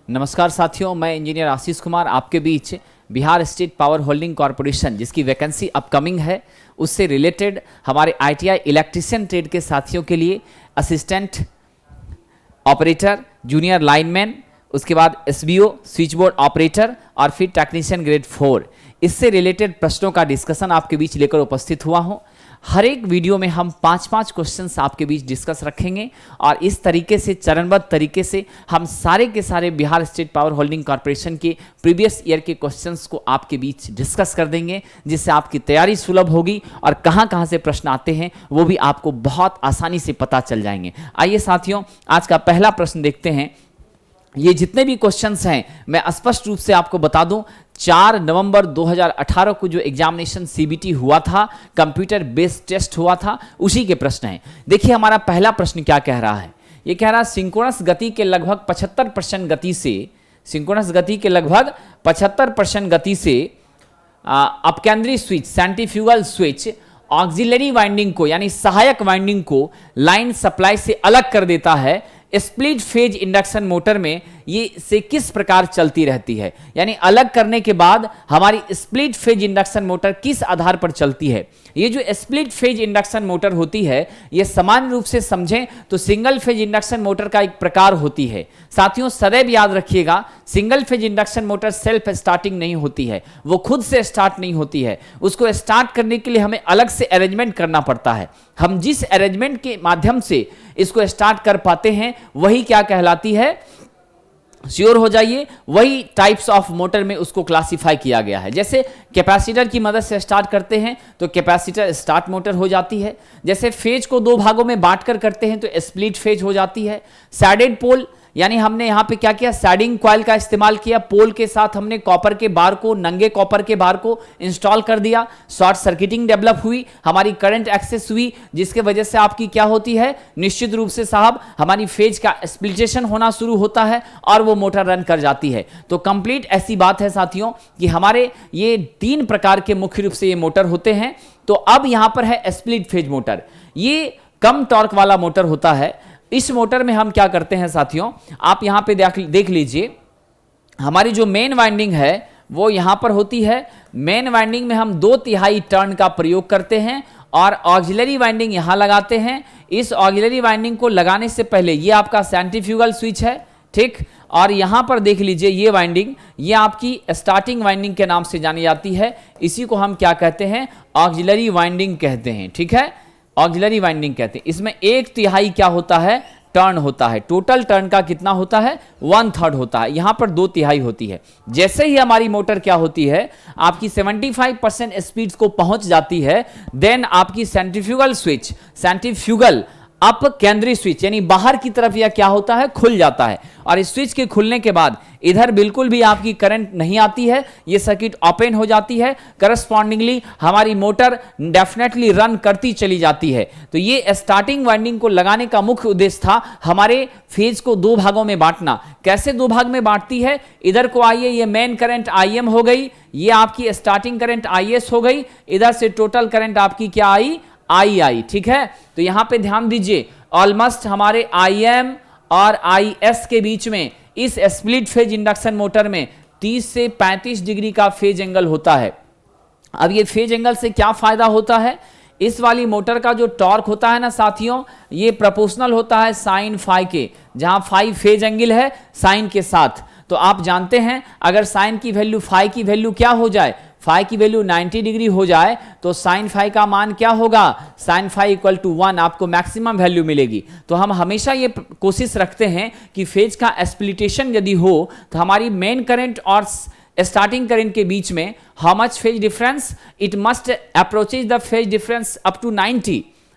नमस्कार साथियों, मैं इंजीनियर आशीष कुमार आपके बीच Bihar state power holding corporation जिसकी वैकेंसी अपकमिंग है उससे रिलेटेड हमारे ITI इलेक्ट्रिशियन ट्रेड के साथियों के लिए असिस्टेंट ऑपरेटर, जूनियर लाइनमैन, उसके बाद SBO स्विच बोर्ड ऑपरेटर और फिर टेक्नीशियन ग्रेड 4 इससे रिलेटेड प्रश्नों का डिस्कशन आपके बीच लेकर उपस्थित हुआ हूं। हर एक वीडियो में हम 5-5 क्वेश्चंस आपके बीच डिस्कस रखेंगे और इस तरीके से चरणबद्ध तरीके से हम सारे के सारे Bihar state power holding corporation के प्रीवियस ईयर के क्वेश्चंस को आपके बीच डिस्कस कर देंगे, जिससे आपकी तैयारी सुलभ होगी और कहां से प्रश्न आते हैं वो भी आपको बहुत आसानी से पता चल जाएंगे। आइए साथियों, आज का पहला प्रश्न देखते हैं। ये जितने भी क्वेश्चंस हैं मैं स्पष्ट रूप से आपको बता दूं, 4 नवंबर 2018 को जो एग्जामिनेशन CBT हुआ था, कंप्यूटर बेस्ड टेस्ट हुआ था, उसी के प्रश्न हैं। देखिए हमारा पहला प्रश्न क्या कह रहा है। ये कह रहा है सिंक्रोनस गति के लगभग 75% गति से, सिंक्रोनस गति के लगभग 75% गति से अपकेंद्री switch, centrifugal switch auxiliary winding को यानी सहायक वाइंडिंग को लाइन सप्लाई से अलग कर देता है। स्प्लिट फेज इंडक्शन मोटर में ये से किस प्रकार चलती रहती है, यानी अलग करने के बाद हमारी स्प्लिट फेज इंडक्शन मोटर किस आधार पर चलती है। ये जो स्प्लिट फेज इंडक्शन मोटर होती है ये सामान्य रूप से समझें तो सिंगल फेज इंडक्शन मोटर का एक प्रकार होती है। साथियों सदैव याद रखिएगा, single phase induction motor self starting नहीं होती है, वो खुद से स्टार्ट नहीं होती है। उसको स्टार्ट करने के लिए हमें अलग से अरेंजमेंट करना पड़ता है। हम जिस अरेंजमेंट के माध्यम से इसको स्टार्ट कर पाते हैं वही क्या कहलाती है, श्योर हो जाइए, वही टाइप्स ऑफ मोटर में उसको क्लासिफाई किया गया है। जैसे कैपेसिटर की मदद से स्टार्ट करते हैं तो कैपेसिटर स्टार्ट मोटर हो जाती है। जैसे फेज को 2 भागों में बांटकर करते हैं तो स्प्लिट फेज हो जाती है। सैडेड पोल यानी हमने यहां पे क्या किया, सैडिंग कॉइल का इस्तेमाल किया, पोल के साथ हमने कॉपर के बार को, नंगे कॉपर के बार को इंस्टॉल कर दिया, शॉर्ट सर्किटिंग डेवलप हुई, हमारी करंट एक्सेस हुई, जिसके वजह से आपकी क्या होती है, निश्चित रूप से साहब हमारी फेज का स्प्लिटेशन होना शुरू होता है और वो मोटर रन कर जाती है। तो कंप्लीट ऐसी बात है साथियों कि हमारे ये 3 प्रकार के मुख्य रूप से ये मोटर होते हैं। तो अब यहां पर है स्प्लिट फेज मोटर, ये कम टॉर्क वाला मोटर होता है। इस मोटर में हम क्या करते हैं साथियों, आप यहां पे देख लीजिए, हमारी जो मेन वाइंडिंग है वो यहां पर होती है। मेन वाइंडिंग में हम 2/3 टर्न का प्रयोग करते हैं और ऑक्सिलरी वाइंडिंग यहां लगाते हैं। इस ऑक्सिलरी वाइंडिंग को लगाने से पहले ये आपका सेंट्रीफ्यूगल स्विच है, ठीक, और यहां पर देख लीजिए ये वाइंडिंग, ये आपकी स्टार्टिंग वाइंडिंग के नाम से जानी जाती है। इसी को हम क्या कहते हैं, ऑक्सिलरी वाइंडिंग कहते हैं, ठीक है, ऑक्सिलरी वाइंडिंग कहते हैं। इसमें 1/3 क्या होता है, टर्न होता है। टोटल टर्न का कितना होता है, 1/3 होता है, यहां पर 2/3 होती है। जैसे ही हमारी मोटर क्या होती है, आपकी 75% स्पीड को पहुंच जाती है, देन आपकी सेंट्रीफ्यूगल स्विच, सेंट्रीफ्यूगल अप केंद्रीय स्विच यानी बाहर की तरफ यह क्या होता है, खुल जाता है। और इस स्विच के खुलने के बाद इधर बिल्कुल भी आपकी करंट नहीं आती है, ये सर्किट ओपन हो जाती है। करस्पॉन्डिंगली हमारी मोटर डेफिनेटली रन करती चली जाती है। तो ये स्टार्टिंग वाइंडिंग को लगाने का मुख्य उद्देश्य था हमारे फेज को 2 भागों में बांटना। कैसे 2 भाग में बांटती है, इधर को आइए, ये मेन करंट IM हो गई, ये आपकी स्टार्टिंग करंट IS हो गई, इधर से टोटल करंट आपकी क्या आई, II, ठीक है। तो यहां पे ध्यान दीजिए, ऑलमोस्ट हमारे IM और IS के बीच में इस स्प्लिट फेज इंडक्शन मोटर में 30 से 35 डिग्री का फेज एंगल होता है। अब ये फेज एंगल से क्या फायदा होता है, इस वाली मोटर का जो टॉर्क होता है ना साथियों, ये प्रोपोर्शनल होता है साइन फाई के, जहां फाई फेज एंगल है साइन के साथ। तो आप जानते हैं अगर साइन की वैल्यू, फाई की वैल्यू क्या हो जाए, फाई की वैल्यू 90 डिग्री हो जाए तो साइन फाई का मान क्या होगा, साइन फाई इक्वल टू 1 आपको मैक्सिमम वैल्यू मिलेगी। तो हम हमेशा ये कोशिश रखते हैं कि फेज का स्प्लिटेशन यदि हो तो हमारी मेन करंट और स्टार्टिंग करंट के बीच में how much phase difference, it must approaches the phase difference up to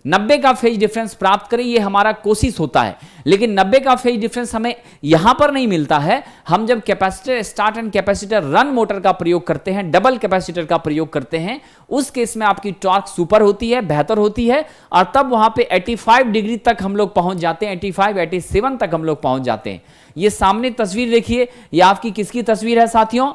90 का फेज डिफरेंस प्राप्त करें, ये हमारा कोशिश होता है। लेकिन 90 का फेज डिफरेंस हमें यहां पर नहीं मिलता है। हम जब capacitor start and capacitor run motor का प्रयोग करते हैं, डबल कैपेसिटर का प्रयोग करते हैं, उस केस में आपकी टॉर्क सुपर होती है, बेहतर होती है, और तब वहां पे 85 डिग्री तक हम लोग पहुंच जाते हैं, 87 तक हम लोग पहुंच जाते हैं। ये सामने तस्वीर देखिए, ये आपकी किसकी तस्वीर है साथियों,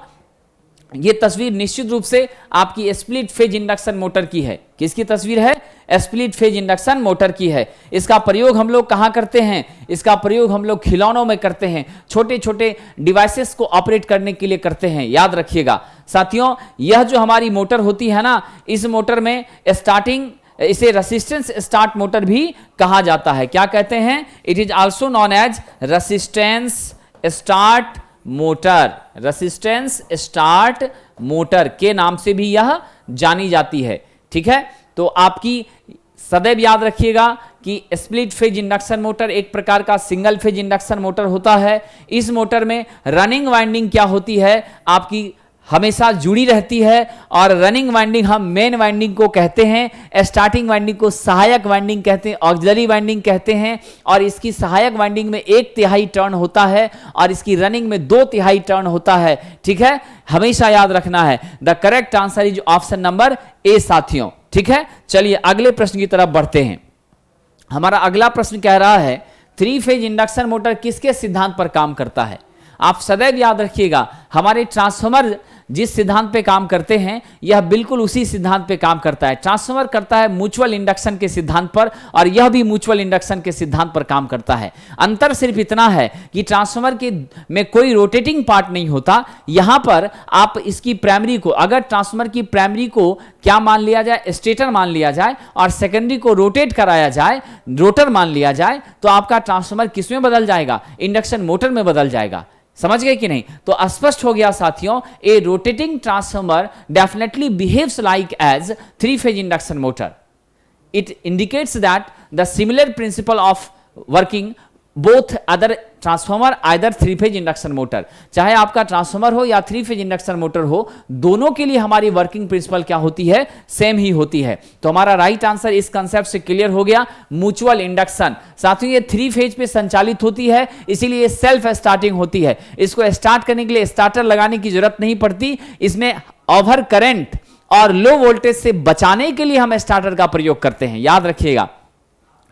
ये तस्वीर निश्चित रूप से आपकी स्प्लिट फेज इंडक्शन मोटर की है। किसकी तस्वीर है? स्प्लिट फेज इंडक्शन मोटर की है। इसका प्रयोग हम लोग कहां करते हैं? इसका प्रयोग हम लोग खिलौनों में करते हैं, छोटे छोटे डिवाइसेस को ऑपरेट करने के लिए करते हैं। याद रखिएगा साथियों, यह जो हमारी मोटर होती है ना, इस मोटर में स्टार्टिंग, इसे रेसिस्टेंस स्टार्ट मोटर भी कहा जाता है। क्या कहते हैं? It is also known as resistance start motor. Resistance start motor के नाम से भी यह जानी जाती है। ठीक है, तो आपकी सदैव याद रखिएगा कि स्प्लिट फेज इंडक्शन मोटर एक प्रकार का सिंगल फेज इंडक्शन मोटर होता है। इस मोटर में रनिंग वाइंडिंग क्या होती है? आपकी हमेशा जुड़ी रहती है, और रनिंग वाइंडिंग हम मेन वाइंडिंग को कहते हैं, स्टार्टिंग वाइंडिंग को सहायक वाइंडिंग कहते हैं, ऑक्सिलरी वाइंडिंग कहते हैं। और इसकी सहायक वाइंडिंग में 1/3 टर्न होता है और इसकी रनिंग में 2/3 टर्न होता है। ठीक है, हमेशा याद रखना है। The correct answer is option number A साथियों। ठीक है, चलिए अगले प्रश्न की तरफ बढ़ते हैं। हमारा अगला प्रश्न कह रहा है 3 फेज इंडक्शन मोटर किसके सिद्धांत पर काम करता है? आप सदैव याद रखिएगा, हमारे ट्रांसफार्मर जिस सिद्धांत पे काम करते हैं यह बिल्कुल उसी सिद्धांत पे काम करता है। ट्रांसफार्मर करता है म्यूचुअल इंडक्शन के सिद्धांत पर, और यह भी म्यूचुअल इंडक्शन के सिद्धांत पर काम करता है। अंतर सिर्फ इतना है कि ट्रांसफार्मर के में कोई रोटेटिंग पार्ट नहीं होता। यहां पर आप इसकी प्राइमरी को, अगर ट्रांसफार्मर की प्राइमरी को क्या मान लिया जाए? स्टेटर मान लिया जाए, और सेकेंडरी को रोटेट कराया जाए, रोटर मान लिया जाए, तो आपका ट्रांसफार्मर किसमें बदल जाएगा? इंडक्शन मोटर में बदल जाएगा। समझ गए कि नहीं? तो स्पष्ट हो गया साथियों, a rotating transformer definitely behaves like as 3 phase induction motor. It indicates that the similar principle of working both other transformer either 3 phase induction motor. चाहे आपका ट्रांसफार्मर हो या 3 फेज इंडक्शन मोटर हो, दोनों के लिए हमारी वर्किंग प्रिंसिपल क्या होती है? सेम ही होती है। तो हमारा राइट आंसर इस कंसेप्ट से क्लियर हो गया, म्यूचुअल इंडक्शन। साथियों ये 3 फेज पे संचालित होती है, इसीलिए सेल्फ स्टार्टिंग होती है। इसको स्टार्ट करने के लिए स्टार्टर लगाने की जरूरत नहीं पड़ती। इसमें ओवर करंट और लो वोल्टेज से बचाने के लिए हम स्टार्टर का प्रयोग करते हैं। याद रखिएगा,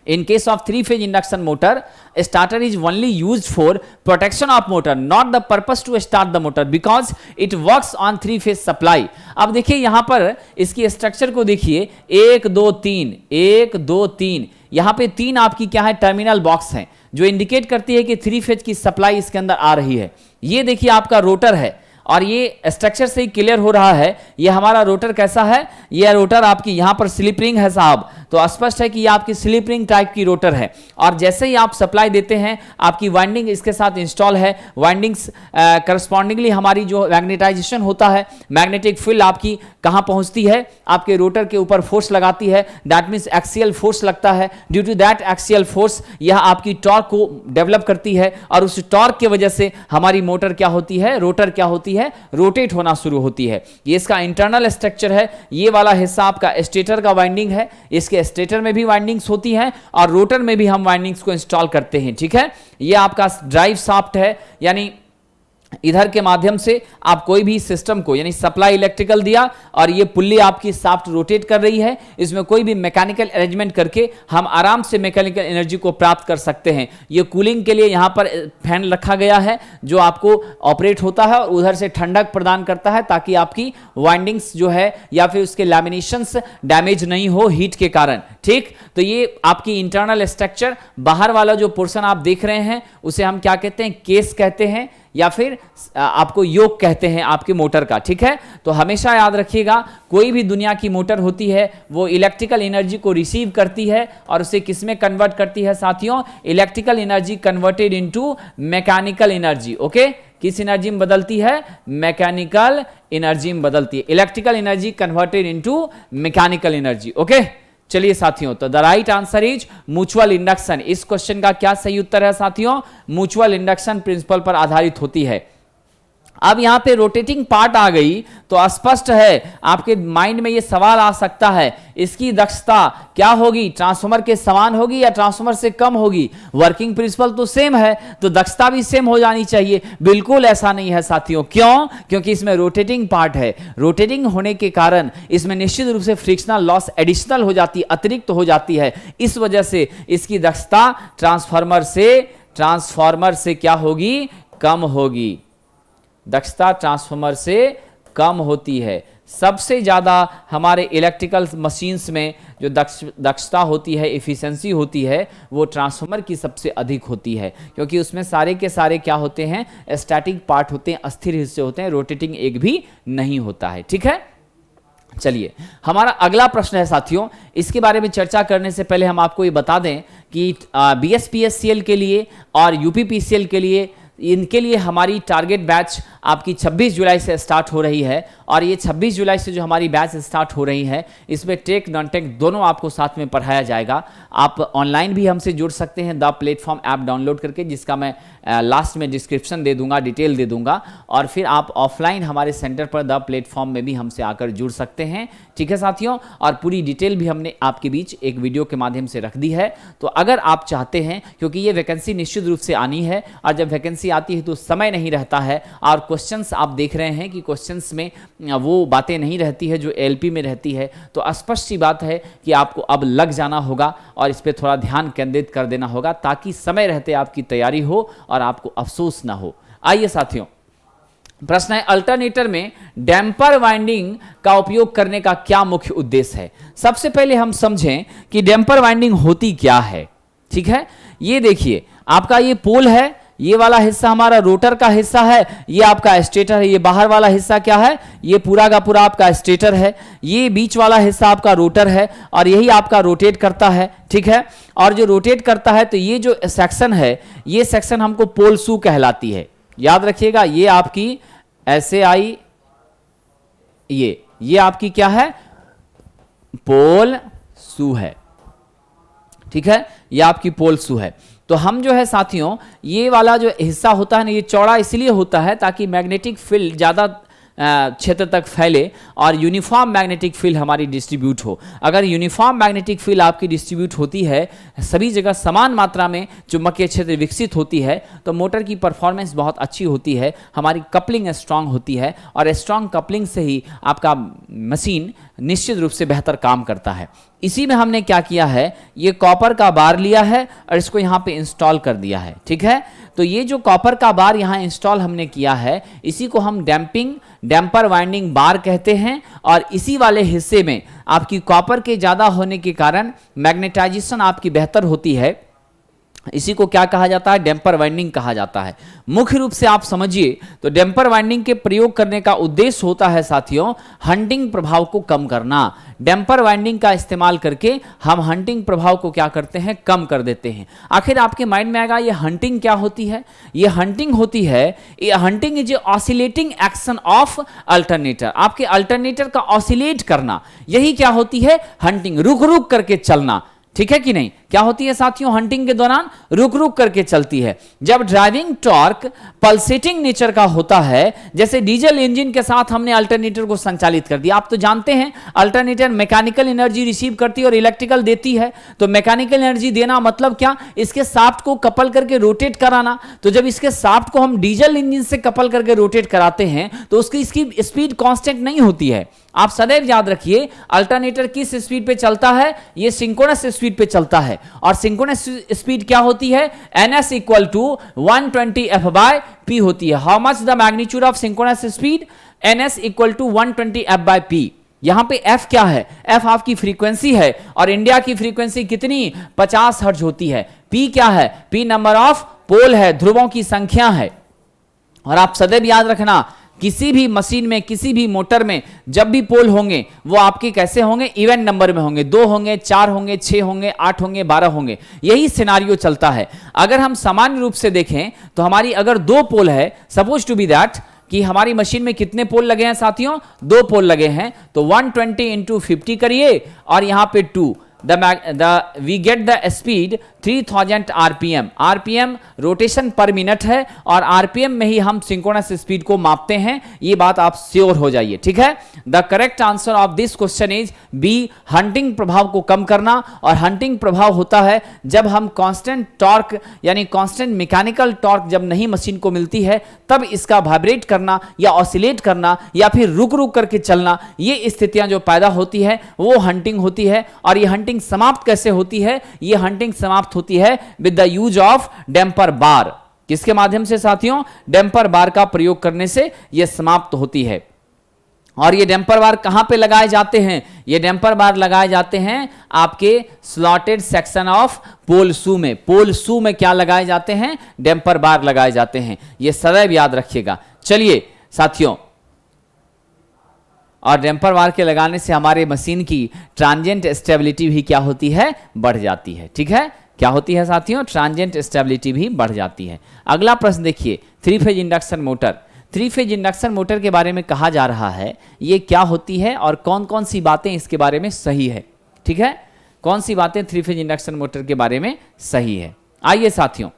in case of 3 phase induction motor, starter is only used for protection of motor, not the purpose to start the motor, because it works on 3 phase supply। अब देखिए यहां पर इसकी स्ट्रक्चर को देखिए, 1 2 3 1 2 3, यहां पे 3 आपकी क्या है? टर्मिनल बॉक्स हैं, जो इंडिकेट करती है कि 3 फेज की सप्लाई इसके अंदर आ रही है। ये देखिए आपका रोटर है, और ये स्ट्रक्चर से ही क्लियर हो रहा है ये हमारा रोटर कैसा है? ये रोटर आपकी यहां पर स्लिप रिंग है साहब, तो स्पष्ट है कि ये आपकी स्लिप रिंग टाइप की रोटर है। और जैसे ही आप सप्लाई देते हैं, आपकी वाइंडिंग इसके साथ इंस्टॉल है। वाइंडिंग्स करस्पॉन्डिंगली हमारी जो मैग्नेटाइजेशन होता है, मैग्नेटिक फील्ड आपकी कहां पहुंचती है? आपके रोटर के ऊपर फोर्स लगाती है, दैट मीन्स एक्सियल फोर्स लगता है। Due to that axial force यह आपकी टॉर्क को डेवलप करती है, और उस टॉर्क की वजह से हमारी मोटर क्या होती है? रोटर क्या होती है? रोटेट होना शुरू होती है। ये इसका इंटरनल स्ट्रक्चर है। ये वाला हिस्सा आपका स्टेटर का वाइंडिंग है, इसके स्टेटर में भी वाइंडिंग्स होती हैं, और रोटर में भी हम वाइंडिंग्स को इंस्टॉल करते हैं। ठीक है, ये आपका ड्राइव शाफ्ट है, यानी इधर के माध्यम से आप कोई भी सिस्टम को, यानी सप्लाई इलेक्ट्रिकल दिया, और ये पुल्ली आपकी शाफ्ट रोटेट कर रही है। इसमें कोई भी मैकेनिकल अरेंजमेंट करके हम आराम से मैकेनिकल एनर्जी को प्राप्त कर सकते हैं। ये कूलिंग के लिए यहाँ पर फैन रखा गया है, जो आपको ऑपरेट होता है और उधर से ठंडक प्रदान करता है, ताकि आपकी वाइंडिंग्स जो है या फिर उसके लैमिनेशंस डैमेज नहीं हो हीट के कारण। ठीक, तो ये आपकी इंटरनल स्ट्रक्चर, बाहर वाला जो पोर्शन आप देख रहे हैं उसे हम क्या कहते हैं? केस कहते हैं, या फिर आपको योक कहते हैं आपके मोटर का। ठीक है, तो हमेशा याद रखिएगा, कोई भी दुनिया की मोटर होती है वो इलेक्ट्रिकल एनर्जी को रिसीव करती है और उसे किस में कन्वर्ट करती है साथियों? Electrical energy converted into mechanical energy. Okay, किस एनर्जी में बदलती है? मैकेनिकल एनर्जी में बदलती है। Electrical energy converted into mechanical energy. Okay, चलिए साथियों, तो the right answer is mutual induction. इस क्वेश्चन का क्या सही उत्तर है साथियों? म्यूचुअल इंडक्शन प्रिंसिपल पर आधारित होती है। अब यहां पे रोटेटिंग पार्ट आ गई, तो स्पष्ट है आपके माइंड में ये सवाल आ सकता है, इसकी दक्षता क्या होगी? ट्रांसफार्मर के समान होगी या ट्रांसफार्मर से कम होगी? वर्किंग प्रिंसिपल तो सेम है, तो दक्षता भी सेम हो जानी चाहिए। बिल्कुल ऐसा नहीं है साथियों। क्यों? क्योंकि इसमें रोटेटिंग पार्ट है। रोटेटिंग होने के कारण इसमें निश्चित रूप से फ्रिक्शनल लॉस एडिशनल हो जाती है, अतिरिक्त हो जाती है। इस वजह से इसकी दक्षता ट्रांसफार्मर से क्या होगी? कम होगी। दक्षता ट्रांसफार्मर से कम होती है। सबसे ज़्यादा हमारे इलेक्ट्रिकल मशीन्स में जो दक्षता होती है, एफिशिएंसी होती है, वो ट्रांसफार्मर की सबसे अधिक होती है, क्योंकि उसमें सारे के सारे क्या होते हैं, स्टैटिक पार्ट होते हैं, अस्थिर हिस्से होते हैं, रोटेटिंग एक भी नहीं होता है। ठीक है, चलिए हमारा अगला प्रश्न है साथियों, इसके बारे में चर्चा करने से पहले हम आपको ये बता दें कि BSPSCL के लिए और UPPCL के लिए, इनके लिए हमारी टारगेट बैच आपकी 26 जुलाई से स्टार्ट हो रही है। और ये 26 जुलाई से जो हमारी बैच स्टार्ट हो रही है, इसमें टेक नॉन टेक दोनों आपको साथ में पढ़ाया जाएगा। आप ऑनलाइन भी हमसे जुड़ सकते हैं द प्लेटफॉर्म ऐप डाउनलोड करके, जिसका मैं लास्ट में डिस्क्रिप्शन दे दूंगा, डिटेल दे दूंगा। और फिर आप ऑफलाइन हमारे सेंटर पर द प्लेटफॉर्म में भी हमसे आकर जुड़ सकते हैं। ठीक है साथियों, और पूरी डिटेल भी हमने आपके बीच एक वीडियो के माध्यम से रख दी है। तो अगर आप चाहते हैं, क्योंकि ये वैकेंसी निश्चित रूप से आनी है, और जब वैकेंसी आती है तो समय नहीं रहता है, और क्वेश्चंस आप देख रहे हैं कि क्वेश्चंस में वो बातें नहीं रहती है जो LP में रहती है। तो स्पष्ट सी बात है कि आपको अब लग जाना होगा और इस पर थोड़ा ध्यान केंद्रित कर देना होगा, ताकि समय रहते आपकी तैयारी हो और आपको अफसोस ना हो। आइए साथियों, प्रश्न है अल्टरनेटर में डैम्पर वाइंडिंग का उपयोग करने का क्या मुख्य उद्देश्य है। सबसे पहले हम समझें कि डैम्पर वाइंडिंग होती क्या है। ठीक है, ये देखिए आपका ये पोल है, ये वाला हिस्सा हमारा रोटर का हिस्सा है, ये आपका स्टेटर है। ये बाहर वाला हिस्सा क्या है, ये पूरा का पूरा आपका स्टेटर है। ये बीच वाला हिस्सा आपका रोटर है, और यही आपका रोटेट करता है। ठीक है, और जो रोटेट करता है, तो ये जो सेक्शन है, ये सेक्शन हमको पोल शू कहलाती है। याद रखिएगा, ये आपकी ऐसे आई, ये आपकी क्या है, पोल शू है। ठीक है, ये आपकी पोल शू है। तो हम जो है साथियों, ये वाला जो हिस्सा होता है ना, ये चौड़ा इसलिए होता है ताकि मैग्नेटिक फील्ड ज़्यादा क्षेत्र तक फैले और यूनिफॉर्म मैग्नेटिक फील्ड हमारी डिस्ट्रीब्यूट हो। अगर यूनिफॉर्म मैग्नेटिक फील्ड आपकी डिस्ट्रीब्यूट होती है, सभी जगह समान मात्रा में चुंबकीय क्षेत्र विकसित होती है, तो मोटर की परफॉर्मेंस बहुत अच्छी होती है, हमारी कपलिंग स्ट्रांग होती है, और स्ट्रांग कपलिंग से ही आपका मशीन निश्चित रूप से बेहतर काम करता है। इसी में हमने क्या किया है, ये कॉपर का बार लिया है और इसको यहाँ पे इंस्टॉल कर दिया है। ठीक है, तो ये जो कॉपर का बार यहाँ इंस्टॉल हमने किया है, इसी को हम डैम्पर वाइंडिंग बार कहते हैं। और इसी वाले हिस्से में आपकी कॉपर के ज़्यादा होने के कारण मैग्नेटाइजेशन आपकी बेहतर होती है। इसी को क्या कहा जाता है, डैम्पर वाइंडिंग कहा जाता है। मुख्य रूप से आप समझिए तो डैम्पर वाइंडिंग के प्रयोग करने का उद्देश्य होता है साथियों, हंटिंग प्रभाव को कम करना। डैम्पर वाइंडिंग का इस्तेमाल करके हम हंटिंग प्रभाव को क्या करते हैं, कम कर देते हैं। आखिर आपके माइंड में आएगा ये हंटिंग क्या होती है। ये हंटिंग होती है, ये hunting is a oscillating action of alternator. आपके अल्टरनेटर का ऑसिलेट करना, यही क्या होती है, हंटिंग, रुक रुक करके चलना। ठीक है कि नहीं, क्या होती है साथियों, हंटिंग के दौरान रुक रुक करके चलती है। जब ड्राइविंग टॉर्क पल्सेटिंग नेचर का होता है, जैसे डीजल इंजन के साथ हमने अल्टरनेटर को संचालित कर दिया। आप तो जानते हैं अल्टरनेटर मैकेनिकल एनर्जी रिसीव करती है और इलेक्ट्रिकल देती है। तो मैकेनिकल एनर्जी देना मतलब क्या, इसके शाफ्ट को कपल करके रोटेट कराना। तो जब इसके शाफ्ट को हम डीजल इंजन से कपल करके रोटेट कराते हैं, तो इसकी स्पीड कांस्टेंट नहीं होती है। आप सदैव याद रखिए, अल्टरनेटर किस स्पीड पे चलता है, ये सिंक्रोनस स्पीड पे चलता है। और सिंक्रोनस स्पीड क्या होती है, ns इक्वल टू 120 f/p होती है। How much the magnitude of synchronous speed, ns equal to 120 f/p। यहां पे f क्या है, f आपकी फ्रीक्वेंसी है, और इंडिया की फ्रीक्वेंसी कितनी, 50 हर्ट्ज होती है। p क्या है, p नंबर ऑफ पोल है, ध्रुवों की संख्या है। और आप सदैव याद रखना, किसी भी मशीन में, किसी भी मोटर में जब भी पोल होंगे, वो आपके कैसे होंगे, इवन नंबर में होंगे। 2 होंगे, 4 होंगे, 6 होंगे, 8 होंगे, 12 होंगे। यही सिनारियो चलता है। अगर हम सामान्य रूप से देखें तो हमारी अगर 2 पोल है, सपोज टू बी दैट कि हमारी मशीन में कितने पोल लगे हैं साथियों, 2 पोल लगे हैं, तो 120 इंटू 50 करिए, और यहां पे 2, we get the speed 3000 RPM। RPM rotation पर मिनट है, और RPM में ही हम सिंक्रोनस स्पीड को मापते हैं। ये बात आप श्योर हो जाइए। ठीक है, the correct answer of this question is B, hunting प्रभाव को कम करना। और हंटिंग प्रभाव होता है जब हम कांस्टेंट टॉर्क यानी कांस्टेंट मैकेनिकल टॉर्क जब नहीं मशीन को मिलती है, तब इसका वाइब्रेट करना या ऑसिलेट करना या फिर रुक रुक करके चलना, ये स्थितियां जो पैदा होती है वो हंटिंग होती है। और ये हंटिंग समाप्त कैसे होती है, ये हंटिंग समाप्त होती है with the use of damper bar. किसके माध्यम से साथियों, डैम्पर बार का प्रयोग करने से यह समाप्त होती है। और ये डैम्पर बार कहां पे लगाए जाते हैं? ये डैम्पर बार लगाए जाते हैं आपके स्लॉटेड सेक्शन ऑफ पोल शू में। पोल शू में क्या लगाए जाते हैं? डैम्पर बार लगाए जाते हैं। ये सदैव याद रखिएगा। चलिए साथियों, और डैम्पर बार के लगाने से हमारे मशीन की ट्रांजिएंट स्टेबिलिटी भी क्या होती है? बढ़ जाती है। ठीक है, क्या होती है साथियों? ट्रांजिएंट स्टेबिलिटी भी बढ़ जाती है। अगला प्रश्न देखिए, 3 phase induction motor. 3 phase induction motor के बारे में कहा जा रहा है ये क्या होती है और कौन कौन सी बातें इसके बारे में सही है। ठीक है, कौन सी बातें 3 फेज इंडक्शन मोटर के बारे में सही है? आइए साथियों,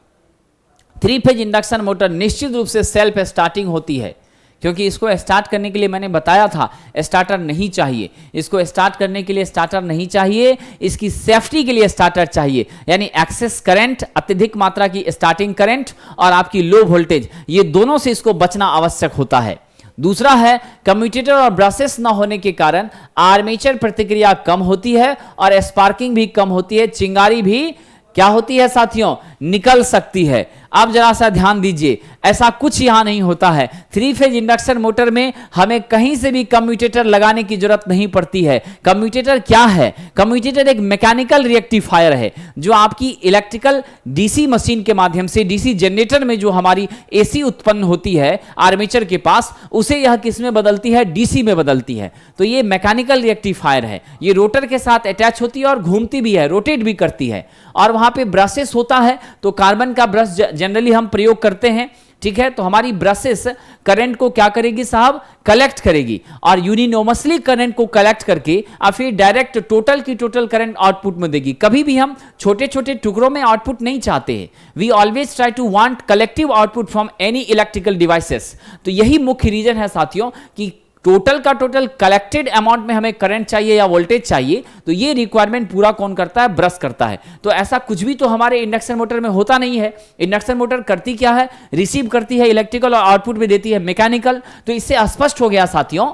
3 फेज इंडक्शन मोटर निश्चित रूप से सेल्फ स्टार्टिंग होती है, क्योंकि इसको स्टार्ट करने के लिए मैंने बताया था स्टार्टर नहीं चाहिए। इसको स्टार्ट करने के लिए स्टार्टर नहीं चाहिए, इसकी सेफ्टी के लिए स्टार्टर चाहिए। यानी एक्सेस करंट, अत्यधिक मात्रा की स्टार्टिंग करंट और आपकी लो वोल्टेज, ये दोनों से इसको बचना आवश्यक होता है। दूसरा है कम्यूटेटर और ब्रशेस ना होने के कारण आर्मेचर प्रतिक्रिया कम होती है और स्पार्किंग भी कम होती है, चिंगारी भी क्या होती है साथियों? निकल सकती है। अब जरा सा ध्यान दीजिए, ऐसा कुछ यहां नहीं होता है। 3 फेज इंडक्शन मोटर में हमें कहीं से भी कम्यूटेटर लगाने की जरूरत नहीं पड़ती है। कम्यूटेटर क्या है? कम्यूटेटर एक मैकेनिकल रिएक्टिफायर है जो आपकी इलेक्ट्रिकल डीसी मशीन के माध्यम से, डीसी जनरेटर में जो हमारी एसी उत्पन्न होती है आर्मेचर के पास, उसे यह किस में बदलती है? डीसी में बदलती है। तो ये मैकेनिकल रिएक्टिफायर है। ये रोटर के साथ अटैच होती है और घूमती भी है, रोटेट भी करती है। और वहां पे ब्रशेस होता है, तो कार्बन का ब्रश जनरली हम प्रयोग करते हैं। ठीक है, तो हमारी ब्रशेस करंट को क्या करेगी साहब? कलेक्ट करेगी और यूनिनोमसली करंट को कलेक्ट करके और फिर डायरेक्ट टोटल की टोटल करंट आउटपुट में देगी। कभी भी हम छोटे छोटे टुकड़ों में आउटपुट नहीं चाहते हैं। We always try to want collective output from any electrical devices. तो यही मुख्य रीजन है साथियों कि टोटल का टोटल कलेक्टेड अमाउंट में हमें करंट चाहिए या वोल्टेज चाहिए, तो ये रिक्वायरमेंट पूरा कौन करता है? ब्रश करता है। तो ऐसा कुछ भी तो हमारे इंडक्शन मोटर में होता नहीं है। इंडक्शन मोटर करती क्या है? रिसीव करती है इलेक्ट्रिकल और आउटपुट में देती है मैकेनिकल। तो इससे स्पष्ट हो गया साथियों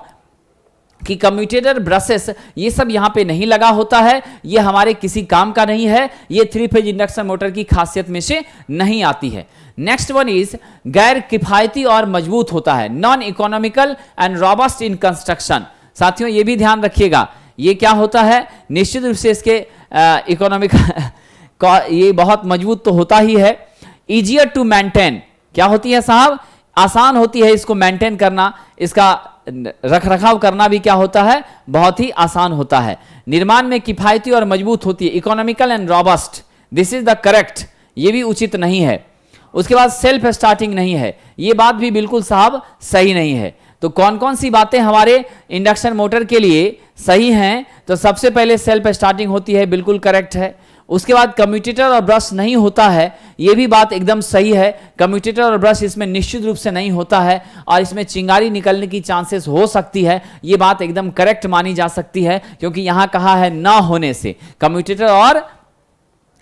कि कम्यूटेटर, ब्रशेस, ये सब यहां पे नहीं लगा होता है, ये हमारे किसी काम का नहीं है, ये 3 फेज इंडक्शन मोटर की खासियत में से नहीं आती है। नेक्स्ट वन इज गैर किफायती और मजबूत होता है, non economical and robust in construction. साथियों ये भी ध्यान रखिएगा, ये क्या होता है? निश्चित रूप से इसके इकोनॉमिकल ये बहुत मजबूत तो होता ही है। इजियर टू मेंटेन, क्या होती है साहब? आसान होती है इसको मेंटेन करना, इसका रख रखाव करना भी क्या होता है? बहुत ही आसान होता है। निर्माण में किफायती और मजबूत होती है, economical and robust, this is the correct, ये भी उचित नहीं है। उसके बाद सेल्फ स्टार्टिंग नहीं है, ये बात भी बिल्कुल साहब सही नहीं है। तो कौन कौन सी बातें हमारे इंडक्शन मोटर के लिए सही हैं? तो सबसे पहले सेल्फ स्टार्टिंग होती है, बिल्कुल करेक्ट है। उसके बाद कम्यूटेटर और ब्रश नहीं होता है, यह भी बात एकदम सही है। कम्यूटेटर और ब्रश इसमें निश्चित रूप से नहीं होता है और इसमें चिंगारी निकलने की चांसेस हो सकती है, यह बात एकदम करेक्ट मानी जा सकती है, क्योंकि यहां कहा है ना होने से। कम्यूटेटर और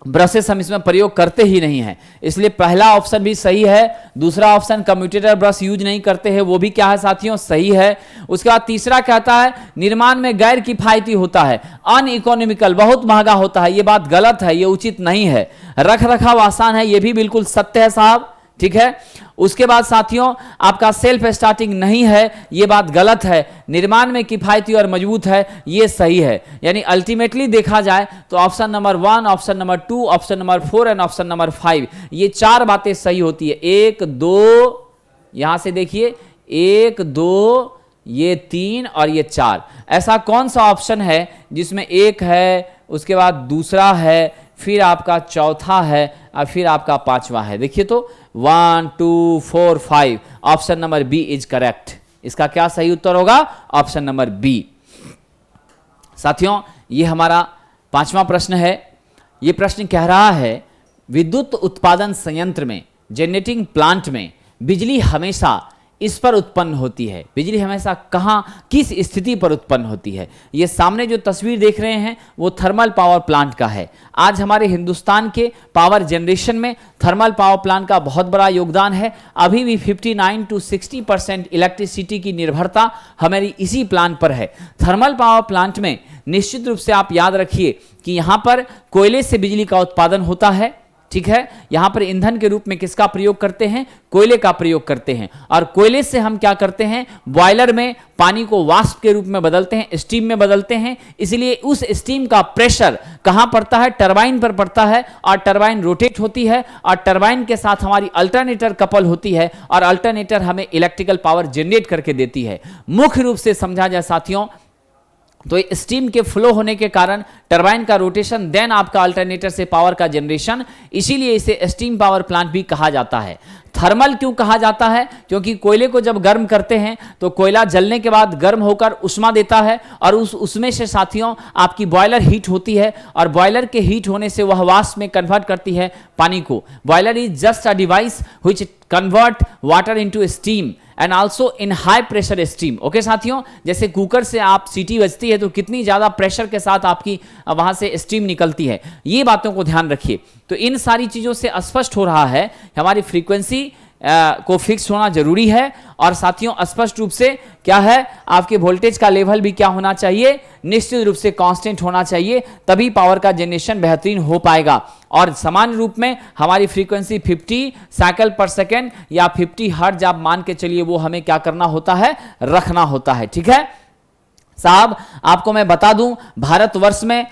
ब्रशेस हम इसमें प्रयोग करते ही नहीं है, इसलिए पहला ऑप्शन भी सही है। दूसरा ऑप्शन कम्यूटेटर ब्रश यूज नहीं करते हैं, वो भी क्या है साथियों? सही है। उसके बाद तीसरा कहता है निर्माण में गैर किफायती होता है, अनइकोनॉमिकल, बहुत महंगा होता है, ये बात गलत है, ये उचित नहीं है। रख रखाव आसान है, ये भी बिल्कुल सत्य है साहब। ठीक है, उसके बाद साथियों आपका सेल्फ स्टार्टिंग नहीं है, यह बात गलत है। निर्माण में किफायती और मजबूत है, यह सही है। यानी अल्टीमेटली देखा जाए तो option number 1, option number 2, option number 4 and option number 5, ये 4 बातें सही होती है। 1, 2, यहां से देखिए 1, 2, ये 3 और ये 4। ऐसा कौन सा ऑप्शन है जिसमें 1 है, उसके बाद दूसरा है, फिर आपका चौथा है और फिर आपका पांचवा है? देखिए तो 1, 2, 4, 5, option number B is correct. इसका क्या सही उत्तर होगा? Option number B. साथियों ये हमारा 5वां प्रश्न है। ये प्रश्न कह रहा है विद्युत उत्पादन संयंत्र में, जनरेटिंग प्लांट में बिजली हमेशा इस पर उत्पन्न होती है। बिजली हमेशा कहां, किस स्थिति पर उत्पन्न होती है? ये सामने जो तस्वीर देख रहे हैं वो थर्मल पावर प्लांट का है। आज हमारे हिंदुस्तान के पावर जनरेशन में थर्मल पावर प्लांट का बहुत बड़ा योगदान है। अभी भी 59 to 60% इलेक्ट्रिसिटी की निर्भरता हमारी इसी प्लांट पर है। थर्मल पावर प्लांट में निश्चित रूप से आप याद रखिए कि यहां पर कोयले से बिजली का उत्पादन होता है। ठीक है। यहां पर ईंधन के रूप में किसका प्रयोग करते हैं? कोयले का प्रयोग करते हैं। और कोयले से हम क्या करते हैं? बॉयलर में पानी को वाष्प के रूप में बदलते हैं, स्टीम में बदलते हैं। इसलिए उस स्टीम का प्रेशर कहां पड़ता है? टरबाइन पर पड़ता है, और टरबाइन रोटेट होती है, और टरबाइन के साथ हमारी अल्टरनेटर कपल होती है, और अल्टरनेटर हमें इलेक्ट्रिकल पावर जनरेट करके देती है। मुख्य रूप से समझा जाए साथियों, तो स्टीम के फ्लो होने के कारण टरबाइन का रोटेशन, देन आपका अल्टरनेटर से पावर का जनरेशन, इसीलिए इसे स्टीम पावर प्लांट भी कहा जाता है। थर्मल क्यों कहा जाता है? क्योंकि कोयले को जब गर्म करते हैं तो कोयला जलने के बाद गर्म होकर उष्मा देता है, और उसमें से साथियों आपकी बॉयलर हीट होती है, और बॉयलर के हीट होने से वह वाष्प में कन्वर्ट करती है पानी को। Boiler is just a device which convert water into steam and also in high pressure steam. Okay साथियों, जैसे कुकर से आप सीटी बजती है तो कितनी ज्यादा प्रेशर के साथ आपकी वहां से स्टीम निकलती है, ये बातों को ध्यान रखिए। तो इन सारी चीजों से स्पष्ट हो रहा है हमारी फ्रीक्वेंसी को फिक्स होना जरूरी है, और साथियों स्पष्ट रूप से क्या है, आपके वोल्टेज का लेवल भी क्या होना चाहिए? निश्चित रूप से कांस्टेंट होना चाहिए, तभी पावर का जनरेशन बेहतरीन हो पाएगा। और सामान्य रूप में हमारी फ्रीक्वेंसी 50 साइकिल पर सेकेंड या 50 हर्ट्ज आप मान के चलिए, वो हमें क्या करना होता है? रखना होता है। ठीक है साहब, आपको मैं बता दूं, भारतवर्ष में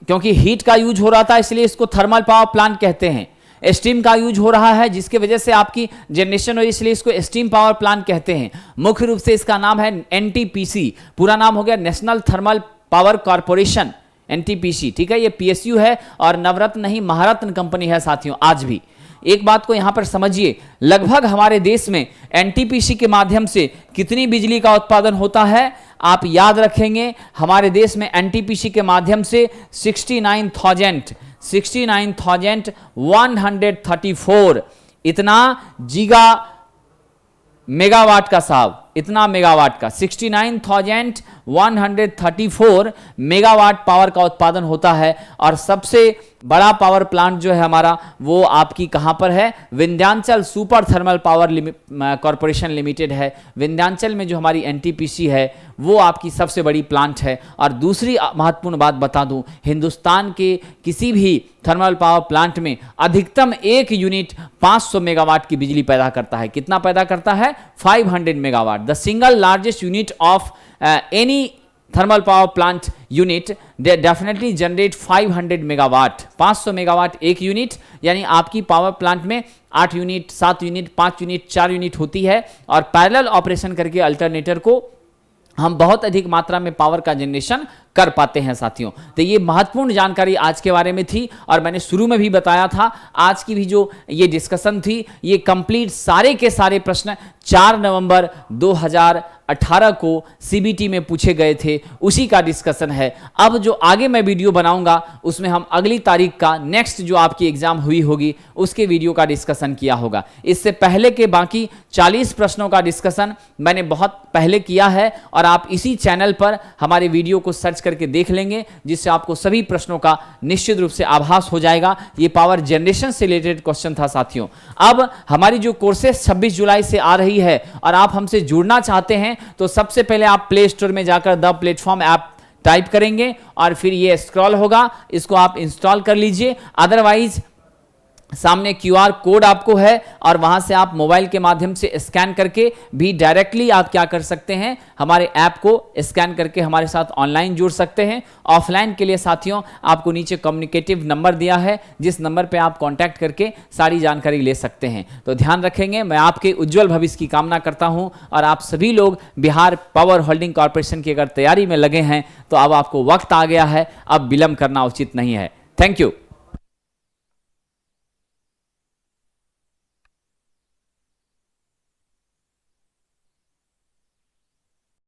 क्योंकि हीट का यूज हो रहा था इसलिए इसको थर्मल पावर प्लांट कहते हैं। स्टीम का यूज हो रहा है जिसकी वजह से आपकी जनरेशन हो, इसलिए इसको स्टीम पावर प्लांट कहते हैं। मुख्य रूप से इसका नाम है एनटीपीसी, पूरा नाम हो गया national thermal power corporation, NTPC. ठीक है, ये पीएसयू है और नवरत्न नहीं महारत्न कंपनी है साथियों आज भी। एक बात को यहां पर समझिए, लगभग हमारे देश में एनटीपीसी के माध्यम से कितनी बिजली का उत्पादन होता है? आप याद रखेंगे, हमारे देश में एनटीपीसी के माध्यम से 69,134 इतना जीगा मेगावाट का साहब, इतना मेगावाट का 69,134 मेगावाट पावर का उत्पादन होता है। और सबसे बड़ा पावर प्लांट जो है हमारा, वो आपकी कहां पर है? Vindhyachal super thermal power corporation limited है। विंध्याचल में जो हमारी एनटीपीसी है वो आपकी सबसे बड़ी प्लांट है। और दूसरी महत्वपूर्ण बात बता दूं, हिंदुस्तान के किसी भी थर्मल पावर प्लांट में अधिकतम एक यूनिट 500 मेगावाट की बिजली पैदा करता है। कितना पैदा करता है? 500 megawatt. The single largest unit of any thermal power plant unit definitely generate 500 megawatt. 500 megawatt एक यूनिट, यानी आपकी पावर प्लांट में 8 यूनिट, 7 यूनिट, 5 यूनिट, 4 यूनिट होती है। और पैरेलल ऑपरेशन करके अल्टरनेटर को हम बहुत अधिक मात्रा में पावर का जनरेशन कर पाते हैं साथियों। तो ये महत्वपूर्ण जानकारी आज के बारे में थी, और मैंने शुरू में भी बताया था आज की भी जो ये डिस्कशन थी, ये कंप्लीट सारे के सारे प्रश्न 4 नवंबर 2018 को सीबीटी में पूछे गए थे, उसी का डिस्कशन है। अब जो आगे मैं वीडियो बनाऊंगा उसमें हम अगली तारीख का नेक्स्ट जो आपकी एग्जाम हुई होगी उसके वीडियो का डिस्कशन किया होगा। इससे पहले के बाकी 40 प्रश्नों का डिस्कशन मैंने बहुत पहले किया है, और आप इसी चैनल पर हमारे वीडियो को सर्च करके देख लेंगे, जिससे आपको सभी प्रश्नों का निश्चित रूप से आभास हो जाएगा। ये पावर जनरेशन से रिलेटेड क्वेश्चन था साथियों। अब हमारी जो कोर्सेस 26 जुलाई से आ रही है और आप हमसे जुड़ना चाहते हैं तो सबसे पहले आप प्ले स्टोर में जाकर द प्लेटफॉर्म ऐप टाइप करेंगे और फिर ये स्क्रॉल होगा, इसको आप इंस्टॉल कर लीजिए। अदरवाइज सामने क्यूआर कोड आपको है और वहां से आप मोबाइल के माध्यम से स्कैन करके भी डायरेक्टली आप क्या कर सकते हैं, हमारे ऐप को स्कैन करके हमारे साथ ऑनलाइन जुड़ सकते हैं। ऑफलाइन के लिए साथियों आपको नीचे कम्युनिकेटिव नंबर दिया है, जिस नंबर पे आप कांटेक्ट करके सारी जानकारी ले सकते हैं। तो ध्यान रखेंगे, मैं आपके उज्जवल भविष्य की कामना करता हूं, और आप सभी लोग बिहार पावर होल्डिंग कॉर्पोरेशन की अगर तैयारी में लगे हैं तो अब आपको वक्त आ गया है, अब विलंब करना उचित नहीं है। Thank you.